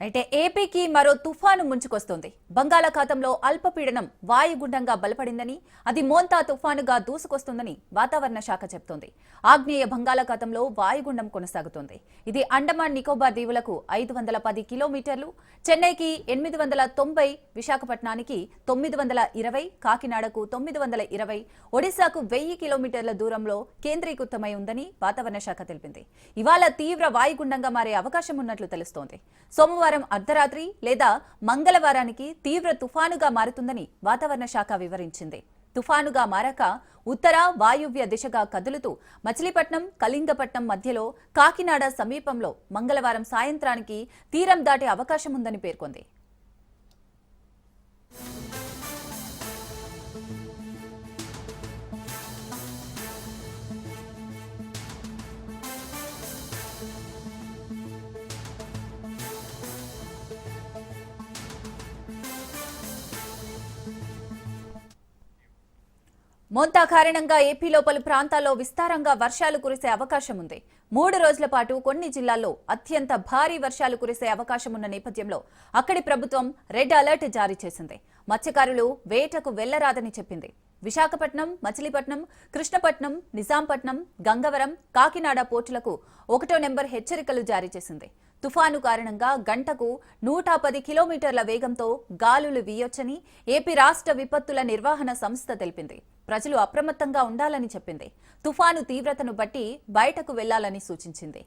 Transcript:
అయితే ఏపీకి మరో తుఫాను ముంచుకొస్తోంది. బంగాళాఖాతంలో అల్పపీడనం వాయుగుండంగా బలపడిందని, అది మోంతా తుఫానుగా దూసుకొస్తుందని వాతావరణ శాఖ చెబుతోంది. ఆగ్నేయ బంగాళాఖాతంలో వాయుగుండం కొనసాగుతోంది. ఇది అండమాన్ నికోబార్ దీవులకు 510 కిలోమీటర్లు, చెన్నైకి 890, విశాఖపట్నానికి 920, కాకినాడకు 920, ఒడిశాకు 1000 కిలోమీటర్ల దూరంలో కేంద్రీకృతమై ఉందని వాతావరణ శాఖ తెలిపింది. ఇవాళ తీవ్ర వాయుగుండంగా మారే అవకాశం ఉన్నట్లు తెలుస్తోంది. సోమవారం అర్ధరాత్రి లేదా మంగళవారానికి తీవ్ర తుఫానుగా మారుతుందని వాతావరణ శాఖ వివరించింది. తుఫానుగా మారాక ఉత్తర వాయువ్య దిశగా కదులుతూ మచిలీపట్నం, కళింగపట్నం మధ్యలో కాకినాడ సమీపంలో మంగళవారం సాయంత్రానికి తీరం దాటే అవకాశం ఉందని పేర్కొంది. మోంతా కారణంగా ఏపీలో పలు ప్రాంతాల్లో విస్తారంగా వర్షాలు కురిసే అవకాశం ఉంది. 3 రోజుల పాటు కొన్ని జిల్లాల్లో అత్యంత భారీ వర్షాలు కురిసే అవకాశం ఉన్న నేపథ్యంలో అక్కడి ప్రభుత్వం రెడ్ అలర్ట్ జారీ చేసింది. మత్స్యకారులు వేటకు వెళ్లరాదని చెప్పింది. విశాఖపట్నం, మచిలీపట్నం, కృష్ణపట్నం, నిజాంపట్నం, గంగవరం, కాకినాడ పోర్టులకు 1వ నెంబర్ హెచ్చరికలు జారీ చేసింది. తుఫాను కారణంగా గంటకు 110 కిలోమీటర్ల వేగంతో గాలులు వీయొచ్చని ఏపీ రాష్ట్ర విపత్తుల నిర్వహణ సంస్థ తెలిపింది. ప్రజలు అప్రమత్తంగా ఉండాలని చెప్పింది. తుఫాను తీవ్రతను బట్టి బయటకు వెళ్లాలని సూచించింది.